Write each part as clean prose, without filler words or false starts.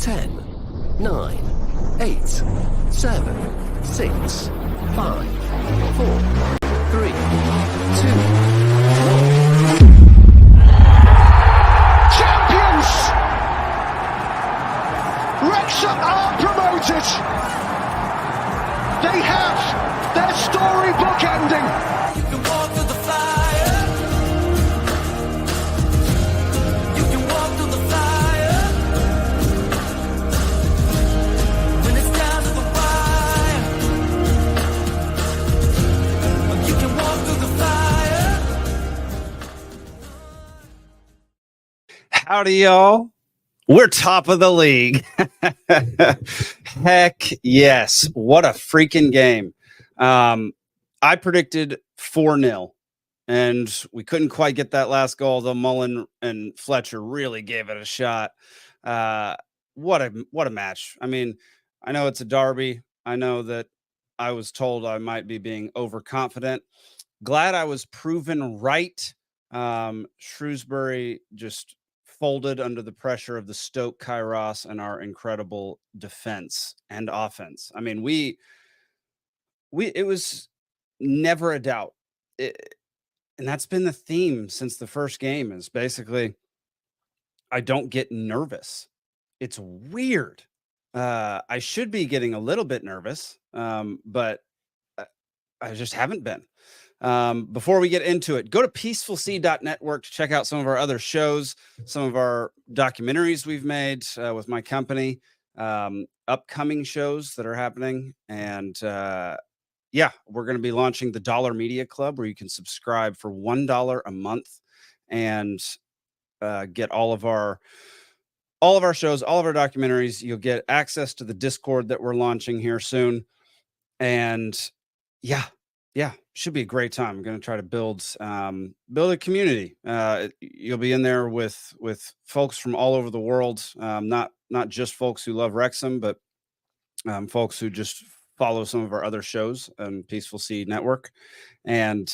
10, 9, 8, 7, 6, 5, 4, 3, 2, 1. Champions! Wrexham are promoted. They have their storybook ending. You can walk through the fire. You can walk through the fire. When it's down to the wire. You can walk through the fire. Howdy, y'all. We're top of the league. Heck yes. What a freaking game. I predicted 4-0, and we couldn't quite get that last goal, though Mullin and Fletcher really gave it a shot. What a match. I mean, I know it's a derby. I know that I was told I might be being overconfident. Glad I was proven right. Shrewsbury just folded under the pressure of the Stoke Kairos and our incredible defense and offense. I mean, it was never a doubt. And that's been the theme since the first game, is basically I don't get nervous. It's weird. I should be getting a little bit nervous, but I just haven't been. Before we get into it, go to PeacefulSea.network to check out some of our other shows, some of our documentaries we've made with my company, upcoming shows that are happening. And yeah, we're going to be launching the Dollar Media Club, where you can subscribe for $1 a month and get all of our shows, all of our documentaries. You'll get access to the Discord that we're launching here soon. And yeah, should be a great time. I'm going to try to build a community. You'll be in there with folks from all over the world, not just folks who love Wrexham, but folks who just follow some of our other shows on Peaceful Sea Network. And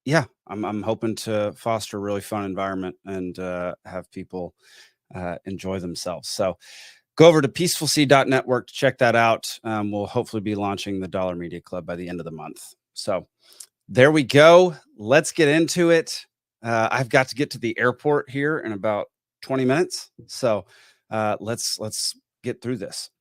yeah, I'm hoping to foster a really fun environment and have people enjoy themselves. So go over to PeacefulSea.network to check that out. We'll hopefully be launching the Dollar Media Club by the end of the month. So there we go. Let's get into it. I've got to get to the airport here in about 20 minutes. So let's get through this.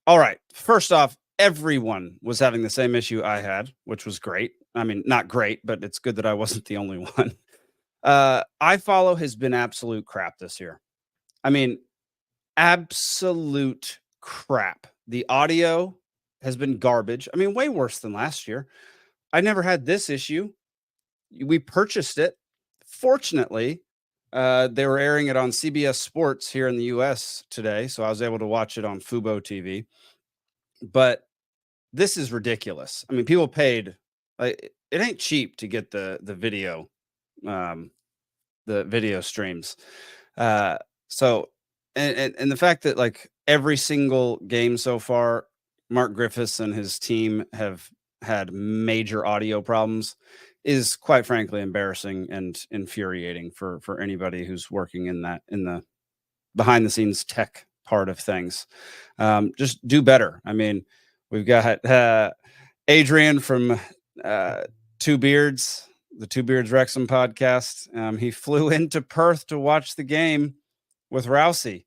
All right. First off, everyone was having the same issue I had, which was great. I mean, not great, but it's good that I wasn't the only one. iFollow has been absolute crap this year. I mean, absolute crap. The audio has been garbage. I mean, way worse than last year. I never had this issue. We purchased it. Fortunately, they were airing it on CBS Sports here in the US today, so I was able to watch it on Fubo TV. But this is ridiculous. I mean, people paid. It ain't cheap to get the video streams. So and the fact that like every single game so far, Mark Griffiths and his team have had major audio problems is quite frankly embarrassing and infuriating for anybody who's working in the behind the scenes tech part of things. Just do better. I mean, we've got Adrian from Two Beards, the Two Beards Wrexham podcast. He flew into Perth to watch the game with Rousey.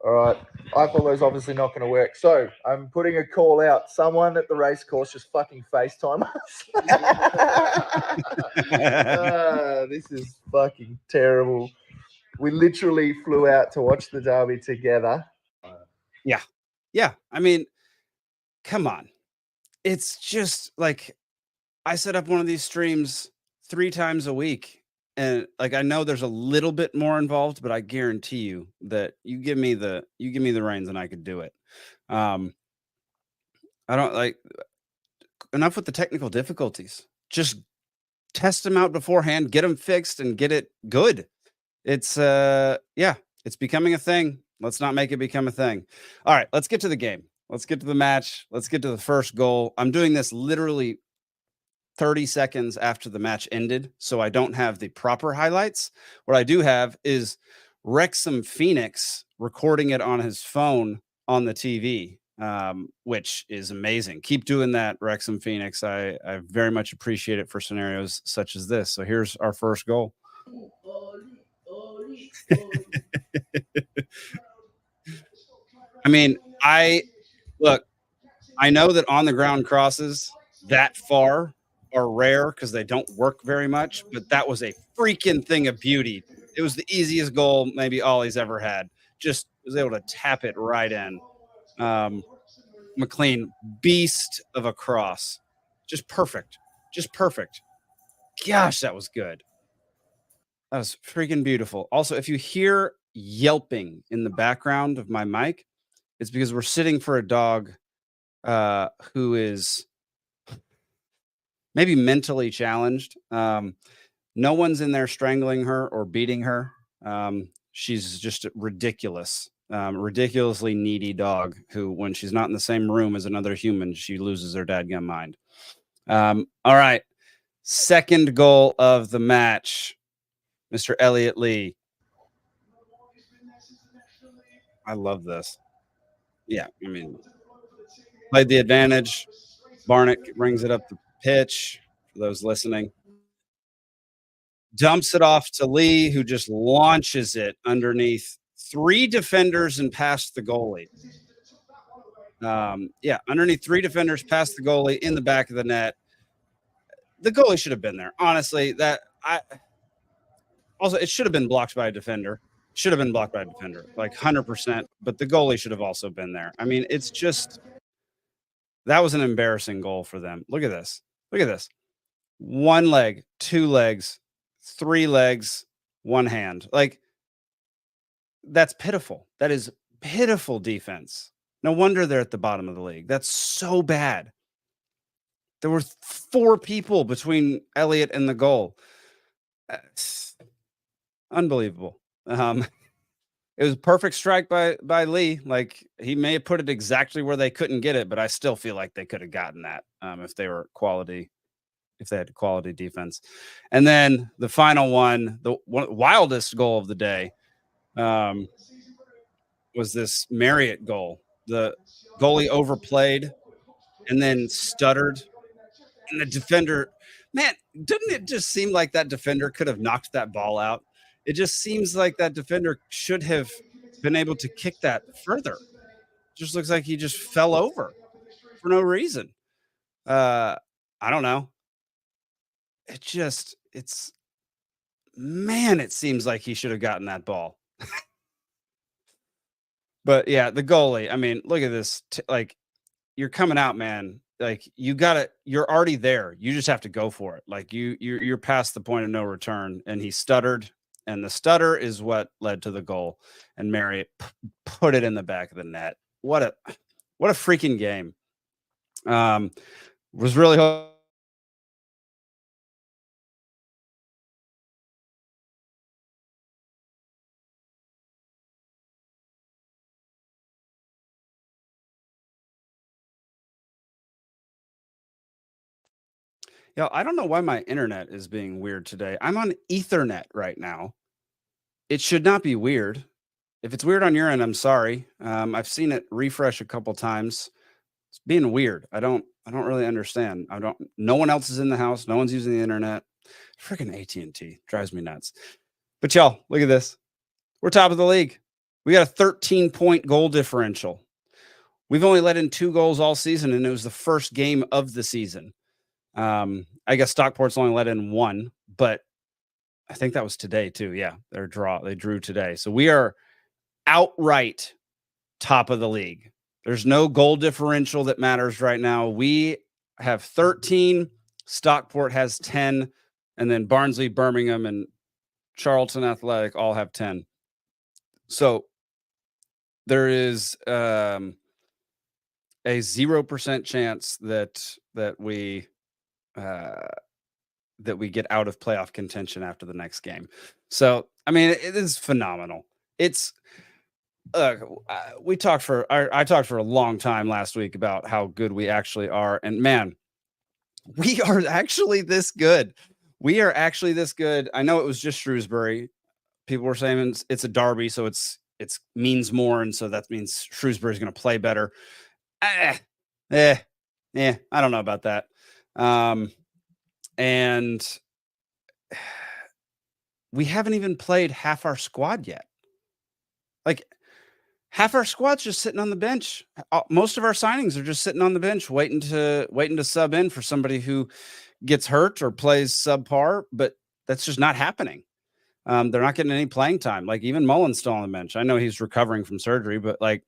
All right. iFollow's obviously not going to work. So I'm putting a call out. Someone at the race course just fucking FaceTime us. This is fucking terrible. We literally flew out to watch the derby together. Yeah. I mean, come on. It's just like I set up one of these streams 3 times a week. And like, I know there's a little bit more involved, but I guarantee you that you give me the reins and I could do it. I don't like enough with the technical difficulties. Just test them out beforehand, get them fixed and get it good. It's it's becoming a thing. Let's not make it become a thing. All right, let's get to the game. Let's get to the match. Let's get to the first goal. I'm doing this literally 30 seconds after the match ended, so I don't have the proper highlights. What I do have is Wrexham Phoenix recording it on his phone on the TV, which is amazing. Keep doing that, Wrexham Phoenix. I very much appreciate it for scenarios such as this. So here's our first goal. I mean, I know that on the ground crosses that far are rare because they don't work very much, but that was a freaking thing of beauty. It was the easiest goal maybe Ollie's ever had. Just was able to tap it right in. McLean, beast of a cross. Just perfect. Just perfect. Gosh, that was good. That was freaking beautiful. Also, if you hear yelping in the background of my mic, it's because we're sitting for a dog who is maybe mentally challenged. No one's in there strangling her or beating her. She's just ridiculous, ridiculously needy dog who, when she's not in the same room as another human, she loses her dadgum mind. All right. Second goal of the match, Mr. Elliot Lee. I love this. Yeah, I mean, played the advantage. Barnett brings it up the pitch for those listening. Dumps it off to Lee, who just launches it underneath 3 defenders and past the goalie. Underneath 3 defenders, past the goalie, in the back of the net. The goalie should have been there. Honestly, it should have been blocked by a defender. Should have been blocked by a defender, like 100%. But the goalie should have also been there. I mean, it's just, that was an embarrassing goal for them. Look at this. Look at this. 1 leg, 2 legs, 3 legs, 1 hand. Like, that's pitiful. That is pitiful defense. No wonder they're at the bottom of the league. That's so bad. There were 4 people between Elliott and the goal. Unbelievable. It was a perfect strike by Lee. Like, he may have put it exactly where they couldn't get it, but I still feel like they could have gotten that if they were quality. If they had quality defense. And then the final one, the wildest goal of the day, was this Marriott goal. The goalie overplayed and then stuttered. And the defender, man, didn't it just seem like that defender could have knocked that ball out? It just seems like that defender should have been able to kick that further. Just looks like he just fell over for no reason. I don't know. It seems like he should have gotten that ball. But yeah, the goalie, I mean, look at this. Like, you're coming out, man. Like, you're already there. You just have to go for it. Like, you're past the point of no return. And he stuttered, and the stutter is what led to the goal. And Marriott put it in the back of the net. What a freaking game. Was really I don't know why my internet is being weird today. I'm on Ethernet right now. It should not be weird. If it's weird on your end, I'm sorry. I've seen it refresh a couple times. It's being weird. I don't really understand. No one else is in the house. No one's using the internet. Freaking AT&T drives me nuts. But y'all, look at this. We're top of the league. We got a 13-point goal differential. We've only let in 2 goals all season, and it was the first game of the season. I guess Stockport's only let in 1, but I think that was today too. Yeah, they drew today. So we are outright top of the league. There's no goal differential that matters right now. We have 13, Stockport has 10, and then Barnsley, Birmingham, and Charlton Athletic all have 10. So there is a 0% chance that we get out of playoff contention after the next game. So, I mean, it is phenomenal. It's I talked for a long time last week about how good we actually are, and man, we are actually this good. We are actually this good. I know it was just Shrewsbury, people were saying it's a derby, so it's means more, and so that means Shrewsbury's going to play better. I don't know about that. And we haven't even played half our squad yet. Like, half our squad's just sitting on the bench. Most of our signings are just sitting on the bench, waiting to sub in for somebody who gets hurt or plays subpar. But that's just not happening. They're not getting any playing time. Like, even Mullin's still on the bench. I know he's recovering from surgery, but like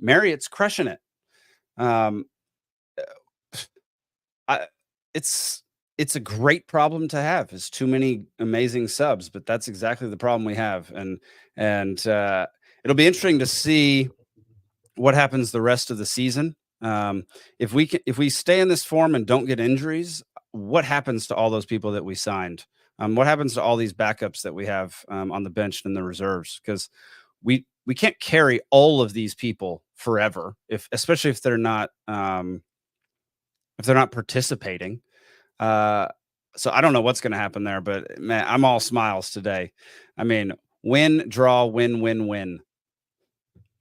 Marriott's crushing it. It's a great problem to have. Is too many amazing subs, but that's exactly the problem we have. And it'll be interesting to see what happens the rest of the season. If we stay in this form and don't get injuries, what happens to all those people that we signed? What happens to all these backups that we have on the bench and the reserves? Because we can't carry all of these people forever, especially if they're not participating. So I don't know what's going to happen there, but man, I'm all smiles today. I mean, win, draw, win, win, win.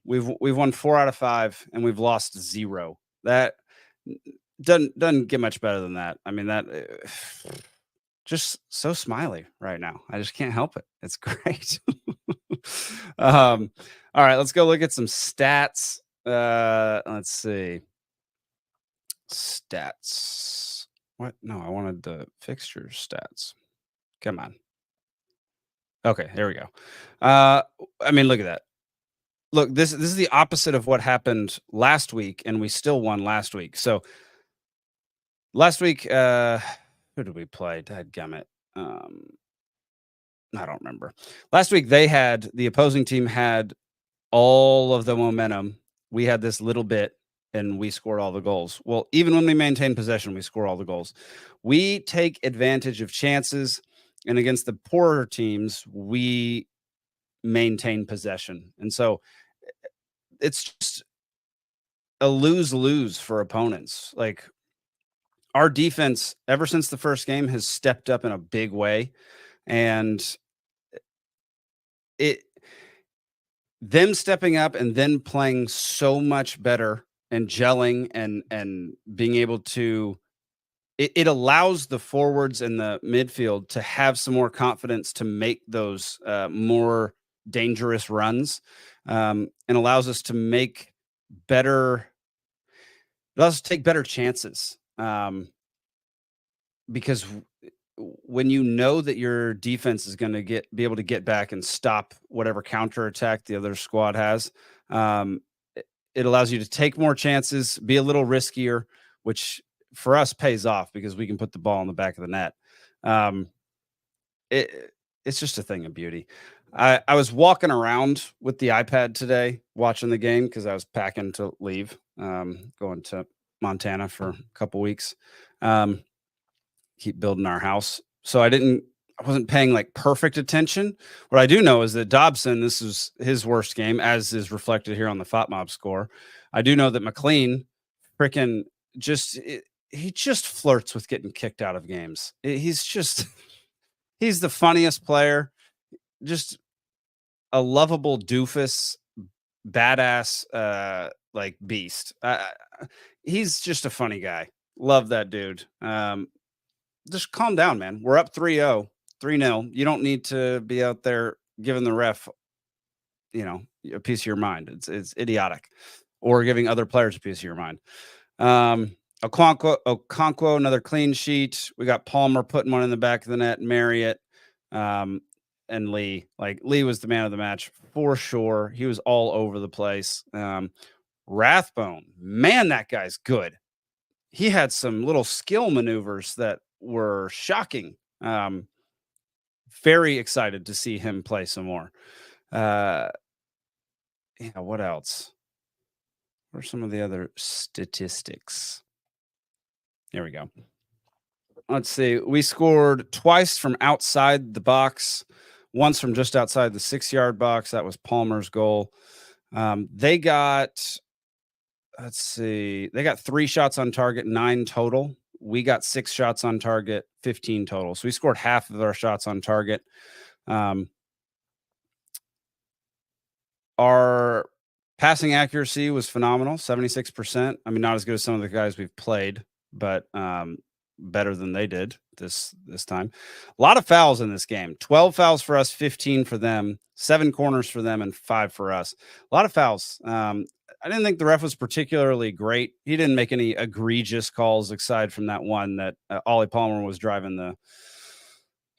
We've won 4 out of 5 and we've lost 0. That doesn't get much better than that. I mean, that just so smiley right now. I just can't help it. It's great. All right, let's go look at some stats. Let's see. Stats. What? No, I wanted the fixtures stats. Come on. Okay, here we go. I mean, look at that. Look, this is the opposite of what happened last week, and we still won last week. So last week, who did we play? Dadgummit. I don't remember. Last week, the opposing team had all of the momentum. We had this little bit, and we scored all the goals. Well, even when we maintain possession, we score all the goals. We take advantage of chances, and against the poorer teams, we maintain possession. And so it's just a lose-lose for opponents. Like, our defense, ever since the first game, has stepped up in a big way. And them stepping up and then playing so much better and gelling and being able to, it allows the forwards and the midfield to have some more confidence to make those more dangerous runs, and allows us to make better, take better chances. Because when you know that your defense is going to be able to get back and stop whatever counterattack the other squad has, it allows you to take more chances, be a little riskier, which for us pays off because we can put the ball in the back of the net. It's just a thing of beauty. I was walking around with the iPad today watching the game because I was packing to leave, going to Montana for a couple weeks, keep building our house. So I wasn't paying like perfect attention. What I do know is that Dobson, this is his worst game, as is reflected here on the FOTMob score. I do know that McLean freaking he just flirts with getting kicked out of games. He's the funniest player, just a lovable doofus, badass, like beast. He's just a funny guy. Love that dude. Just calm down, man. We're up 3-0. You don't need to be out there giving the ref, a piece of your mind. It's idiotic, or giving other players a piece of your mind. Okonkwo, another clean sheet. We got Palmer putting one in the back of the net. Marriott, and Lee. Like, Lee was the man of the match for sure. He was all over the place. Rathbone, man, that guy's good. He had some little skill maneuvers that were shocking. Very excited to see him play some more. What else? What are some of the other statistics? Here we go. Let's see. We scored twice from outside the box, once from just outside the 6-yard box. That was Palmer's goal. They got 3 shots on target, 9 total. We got 6 shots on target, 15 total. So we scored half of our shots on target. Our passing accuracy was phenomenal, 76%. I mean, not as good as some of the guys we've played, but better than they did this time. A lot of fouls in this game. 12 fouls for us, 15 for them, 7 corners for them, and 5 for us. A lot of fouls. I didn't think the ref was particularly great. He didn't make any egregious calls aside from that one that Ollie Palmer was driving the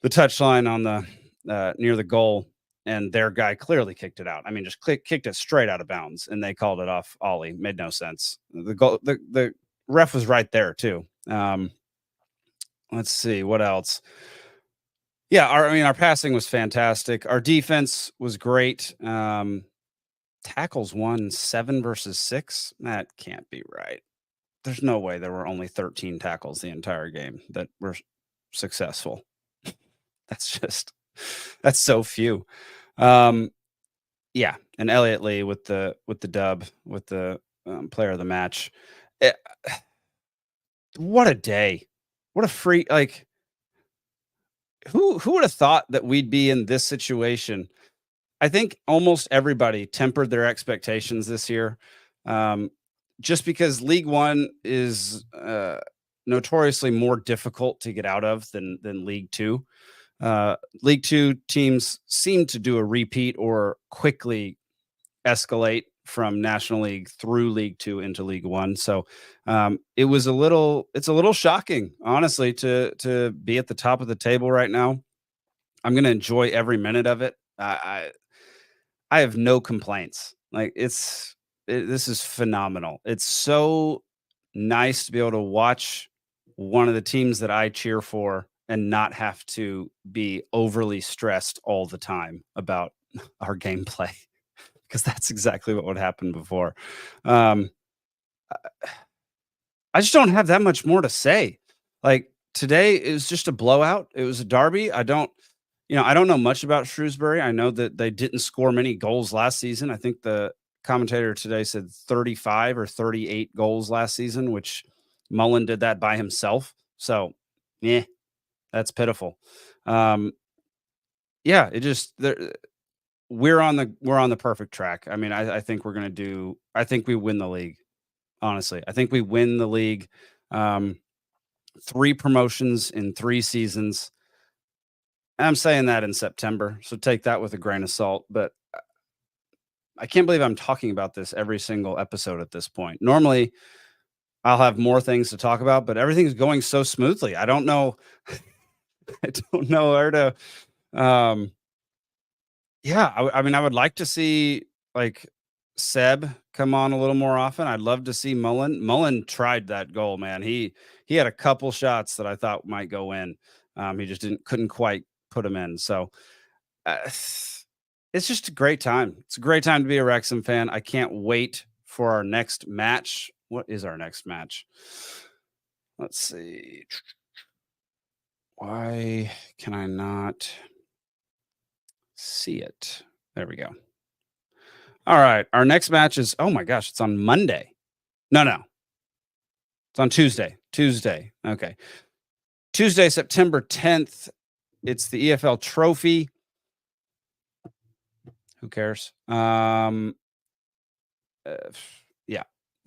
touchline on the near the goal, and their guy clearly kicked it out. I mean, just kicked it straight out of bounds, and they called it off Ollie. Made no sense. The ref was right there too. Let's see what else. Yeah, our passing was fantastic. Our defense was great. Tackles won 7 versus 6. That can't be right. There's no way there were only 13 tackles the entire game that were successful. That's so few. Yeah, and Elliott Lee with the dub, with the player of the match. What a day. What a freak. Like, who would have thought that we'd be in this situation? I think almost everybody tempered their expectations this year, just because League One is notoriously more difficult to get out of than League Two. League Two teams seem to do a repeat or quickly escalate from National League through League Two into League One. So it's a little shocking, honestly, to be at the top of the table right now. I'm going to enjoy every minute of it. I have no complaints. Like, this is phenomenal. It's so nice to be able to watch one of the teams that I cheer for and not have to be overly stressed all the time about our gameplay, because that's exactly what would happen before. I just don't have that much more to say. Like, today it was just a blowout. It was a derby. I don't know much about Shrewsbury. I know that they didn't score many goals last season. I think the commentator today said 35 or 38 goals last season, which Mullin did that by himself. So, that's pitiful. We're on the perfect track. I mean, I think I think we win the league. Honestly, I think we win the league. 3 promotions in 3 seasons. I'm saying that in September, so take that with a grain of salt. But I can't believe I'm talking about this every single episode at this point. Normally, I'll have more things to talk about, but everything's going so smoothly. I don't know. I don't know where to. I mean, I would like to see like Seb come on a little more often. I'd love to see Mullin. Mullin tried that goal, man. He had a couple shots that I thought might go in. He just couldn't quite put them in. So it's just a great time. It's a great time to be a Wrexham fan. I can't wait for our next match. What is our next match? Let's see. Why can I not see it? There we go. All right. Our next match is, oh my gosh, it's on Monday. No. It's on Tuesday. Okay. Tuesday, September 10th. It's the EFL Trophy. Who cares? Yeah.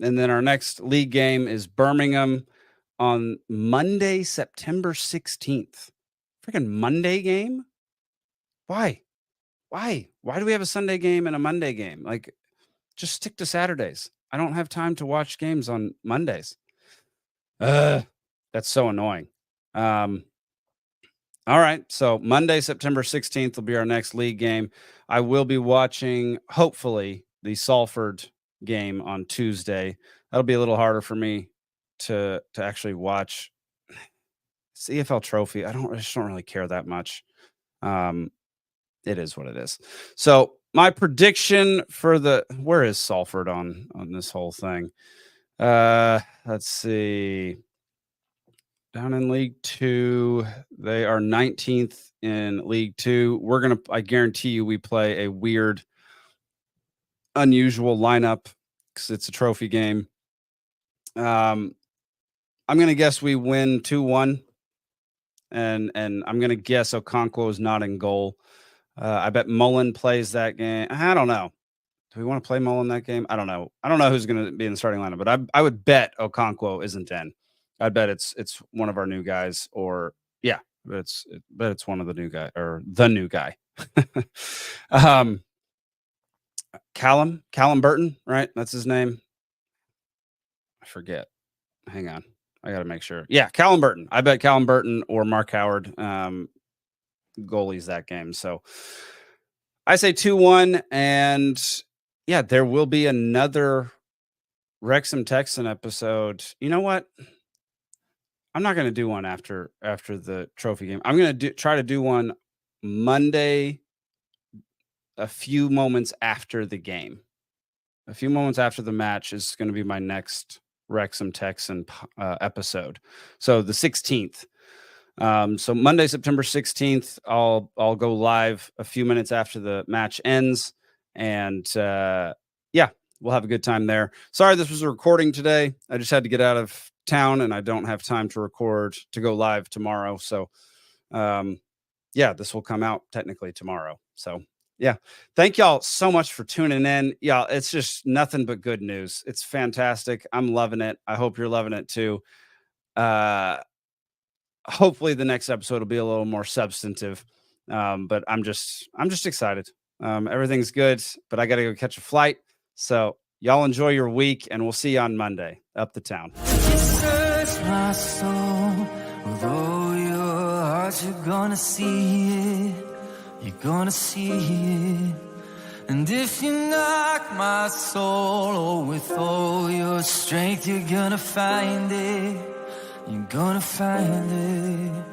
And then our next league game is Birmingham on Monday, September 16th. Freaking Monday game? Why? Why do we have a Sunday game and a Monday game? Like, just stick to Saturdays. I don't have time to watch games on Mondays. That's so annoying. All right. So Monday, September 16th will be our next league game. I will be watching, hopefully, the Salford game on Tuesday. That'll be a little harder for me to actually watch. It's the EFL Trophy. I just don't really care that much. It is what it is. So my prediction for where is Salford on this whole thing? Let's see. Down in League Two, they are 19th in League Two. I guarantee you we play a weird, unusual lineup because it's a trophy game. I'm going to guess we win 2-1. And I'm going to guess Okonkwo is not in goal. I bet Mullin plays that game. I don't know. Do we want to play Mullin that game? I don't know. I don't know who's going to be in the starting lineup, but I would bet Okonkwo isn't in. I bet it's one of our new guys, or yeah, but it's one of the new guy or the new guy. Callum Burton, right? That's his name. I forget. Hang on. I got to make sure. Yeah, Callum Burton. I bet Callum Burton or Mark Howard goalies that game. So I say 2-1, and yeah, there will be another Wrexham Texan episode. You know what? I'm not going to do one after the trophy game. I'm going to try to do one Monday, a few moments after the game. A few moments after the match is going to be my next Wrexham Texan episode. So the 16th. So Monday, September 16th, I'll go live a few minutes after the match ends, and yeah, we'll have a good time there. Sorry, this was a recording today. I just had to get out of town, and I don't have time to go live tomorrow. So, yeah, this will come out technically tomorrow. So, yeah, thank y'all so much for tuning in. Y'all, it's just nothing but good news. It's fantastic. I'm loving it. I hope you're loving it too. Hopefully the next episode will be a little more substantive. But I'm just excited. Everything's good, but I got to go catch a flight. So y'all enjoy your week, and we'll see you on Monday up the town. You search my soul with all your heart, you're gonna see it. You're gonna see it. And if you knock my soul with all your strength, you're gonna find it. You're gonna find it.